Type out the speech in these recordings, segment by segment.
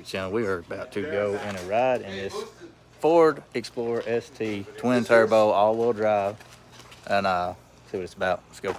Channel. We are about to go in a ride in this Ford Explorer ST twin turbo all-wheel drive and see what it's about. Let's go.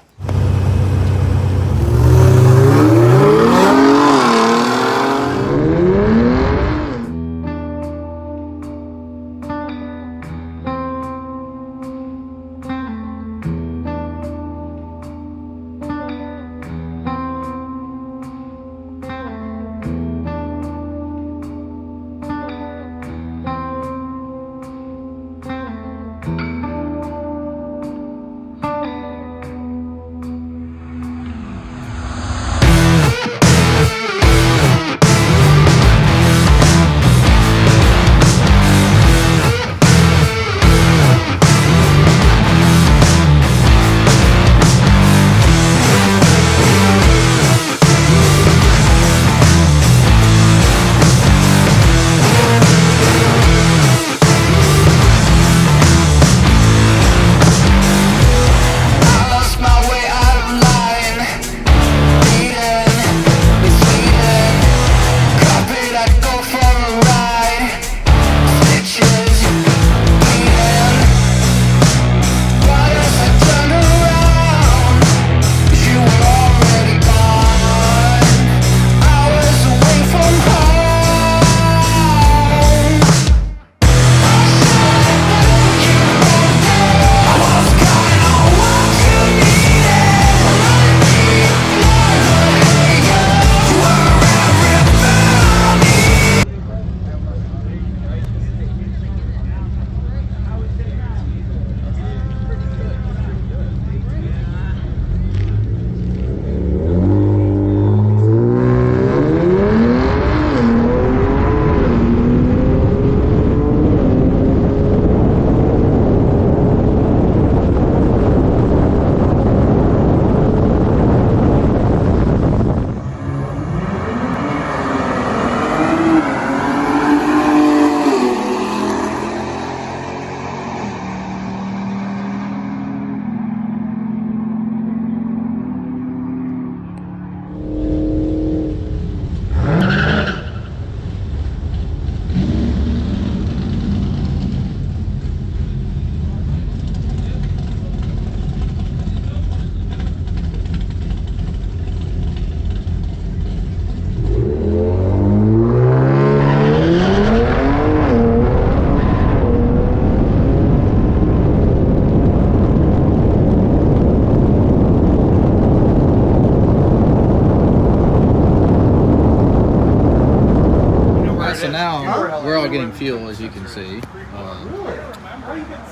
We're all getting fuel, as you can see.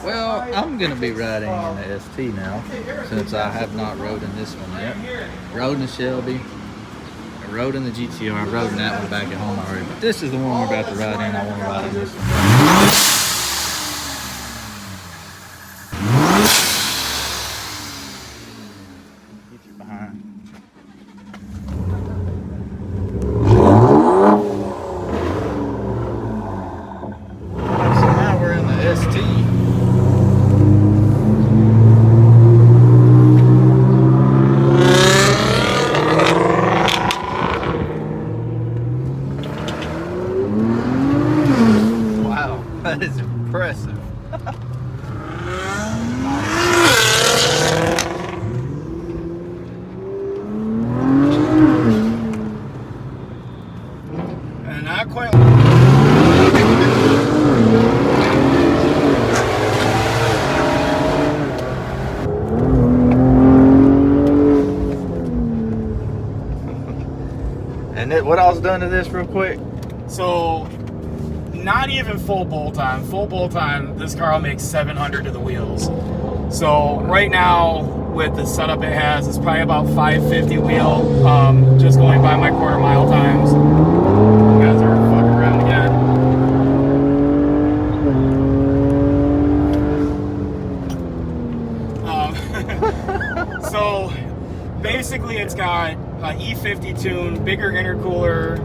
Well, I'm going to be riding in the ST now, since I have not rode in this one yet. Rode in the Shelby, I rode in the GTR, I rode in that one back at home already. But this is the one we're about to ride in. I want to ride in this one. That is impressive. And I quite and what I was doing to this real quick. So not even full bolt time. Full bolt time, this car will make 700 to the wheels. So right now, with the setup it has, it's probably about 550 wheel. Just going by my quarter mile times. You guys are fucking around again. So basically, it's got E50 tune, bigger intercooler,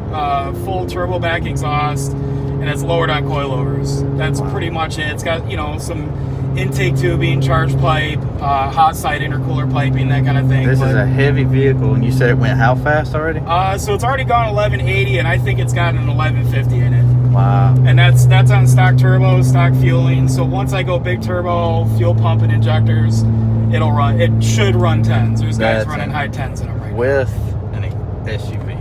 full turbo back exhaust, and it's lowered on coilovers. That's pretty much it. It's got, you know, some intake tubing, charge pipe, hot side intercooler piping, that kind of thing. This is a heavy vehicle, and you said it went how fast already? So it's already gone 1180, and I think it's got an 1150 in it. Wow. And that's on stock turbo, stock fueling. So once I go big turbo, fuel pump and injectors, it'll run. It should run 10s. There's guys running high 10s in them right now. With an SUV.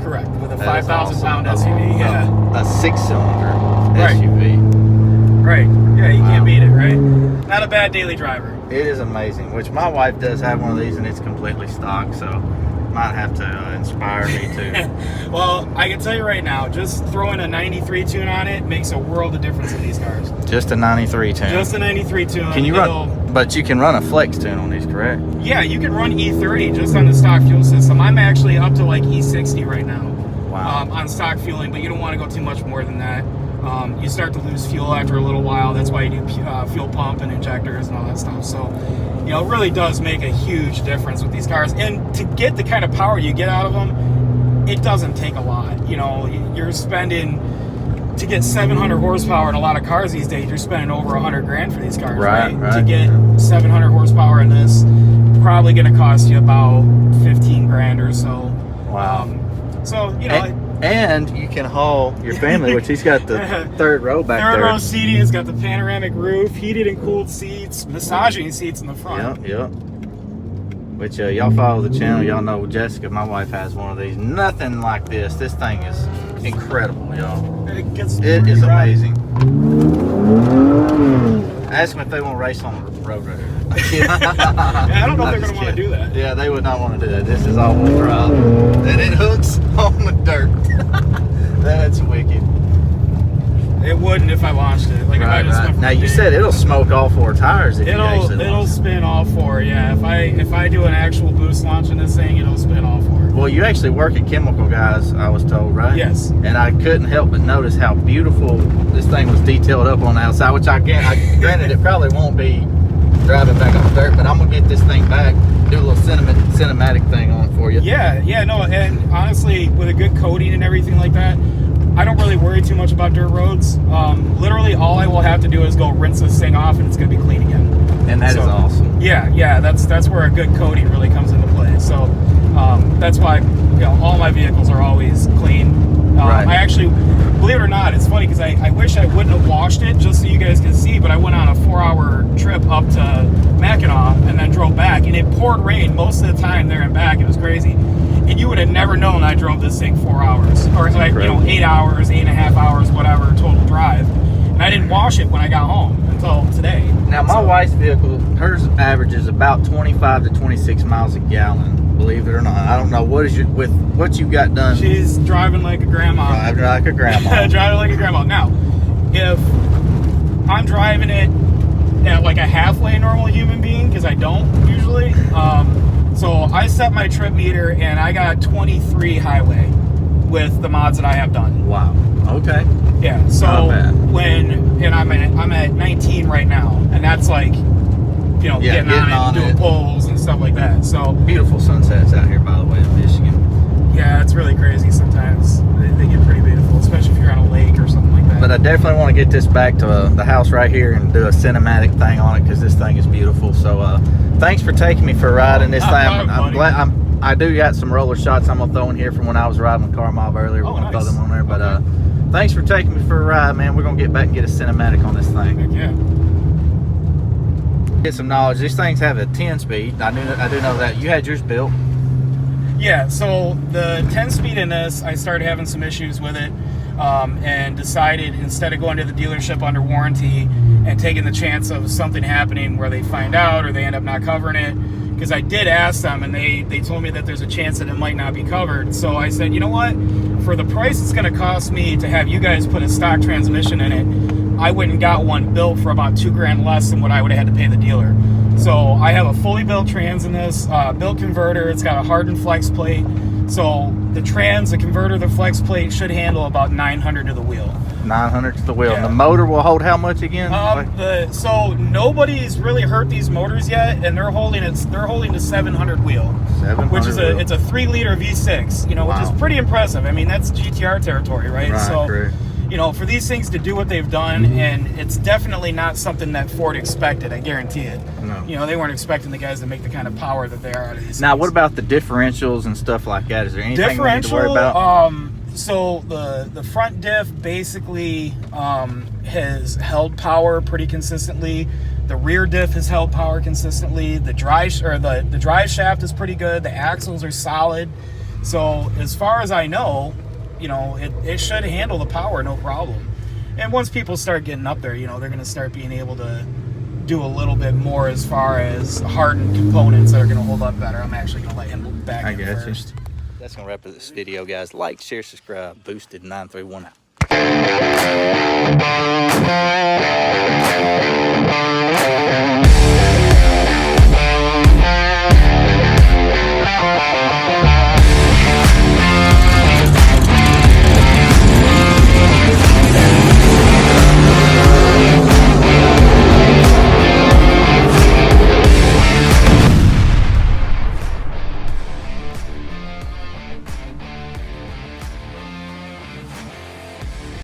Correct. With a 5,000 pound SUV. Yeah. A 6-cylinder SUV. Right. Yeah, you can't beat it, right? Not a bad daily driver. It is amazing. Which my wife does have one of these, and it's completely stock. So might have to inspire me to. Well, I can tell you right now, just throwing a 93 tune on it makes a world of difference in these cars. Just a 93 tune. Just a 93 tune. Can you run? But you can run a flex tune on these, correct? Yeah, you can run E30 just on the stock fuel system. I'm actually up to like E60 right now. Wow. On stock fueling, but you don't want to go too much more than that. You start to lose fuel after a little while. That's why you do fuel pump and injectors and all that stuff. So, you know, it really does make a huge difference with these cars. And to get the kind of power you get out of them, it doesn't take a lot. You know, you're spending, to get 700 horsepower in a lot of cars these days, you're spending over 100 grand for these cars, right? To get 700 horsepower in this, probably going to cost you about 15 grand or so. Wow. So, you know. And you can haul your family, which he's got the third row back there. Third row seating, it's got the panoramic roof, heated and cooled seats, massaging seats in the front. Yep. Which y'all follow the channel, y'all know Jessica, my wife, has one of these. Nothing like this. This thing is incredible, y'all. It is amazing. Ask them if they want to race on the road right here. I don't know if they're going to want to do that. Yeah, they would not want to do that. This is all-wheel drive. And it hooks on the dirt. That's wicked. It wouldn't if I launched it. Like, if I just went from now, you said it'll smoke all 4 tires if you actually It'll spin all 4, yeah. If I do an actual boost launch in this thing, it'll spin all 4. Well, you actually work at Chemical Guys, I was told, right? Yes. And I couldn't help but notice how beautiful this thing was detailed up on the outside, which granted, it probably won't be driving back on the dirt, but I'm going to get this thing back, do a little cinematic thing on it for you. Yeah, no, and honestly, with a good coating and everything like that, I don't really worry too much about dirt roads. Literally, all I will have to do is go rinse this thing off, and it's going to be clean again. And that is awesome. Yeah, that's where a good coating really comes into play. So that's why, you know, all my vehicles are always clean. Right. I actually, believe it or not, it's funny because I wish I wouldn't have washed it just so you guys can see, but I went on a 4-hour trip up to Mackinac and then drove back, and it poured rain most of the time there and back. It was crazy. And you would have never known I drove this thing 4 hours, or like, you know, 8 hours, 8.5 hours, whatever, total drive. And I didn't wash it when I got home until today. Now, my wife's vehicle, hers averages about 25 to 26 miles a gallon. Believe it or not, I don't know with what you got done. She's driving like a grandma. Driving like a grandma. Driving like a grandma. Now, if I'm driving it at like a halfway normal human being, because I don't usually, so I set my trip meter and I got 23 highway with the mods that I have done. Wow. Okay. Yeah. So and I'm at 19 right now, and that's like, you know, getting on it, doing pulls and stuff like that. So beautiful sunsets out here, by the way, in Michigan. Yeah, it's really crazy sometimes. They get pretty beautiful, especially if you're on a lake or something like that. But I definitely want to get this back to the house right here and do a cinematic thing on it, because this thing is beautiful. So thanks for taking me for a ride in this thing. I'm glad. I do got some roller shots I'm gonna throw in here from when I was riding with Car Mob earlier. We're gonna throw them on there. But thanks for taking me for a ride, man. We're gonna get back and get a cinematic on this thing. Heck yeah. Get some knowledge. These things have a 10-speed. I do know that. You had yours built. Yeah, so the 10-speed in this, I started having some issues with it, and decided, instead of going to the dealership under warranty and taking the chance of something happening where they find out or they end up not covering it, because I did ask them, and they told me that there's a chance that it might not be covered. So I said, you know what? For the price it's going to cost me to have you guys put a stock transmission in it, I went and got one built for about $2 grand less than what I would have had to pay the dealer. So I have a fully built trans in this, built converter. It's got a hardened flex plate. So the trans, the converter, the flex plate should handle about 900 to the wheel. 900 to the wheel. Yeah. And the motor will hold how much again? So nobody's really hurt these motors yet, and they're holding to 700 wheel. 700 which is wheel. it's a 3-liter V6, you know, which is pretty impressive. I mean, that's GTR territory, right? Right, So, correct. you know, for these things to do what they've done, and it's definitely not something that Ford expected. I guarantee it. No. You know, they weren't expecting the guys to make the kind of power that they are out of these. Now, things. what about the differentials and stuff like that? Is there anything we need to worry Differential? about? So the front diff basically has held power pretty consistently. The rear diff has held power consistently. The drive shaft is pretty good. The axles are solid. So as far as I know, you know, it should handle the power no problem. And once people start getting up there, you know, they're going to start being able to do a little bit more as far as hardened components that are going to hold up better. I'm actually going to let him back in first. That's going to wrap up this video, guys. Like, share, subscribe. Boosted 931 out.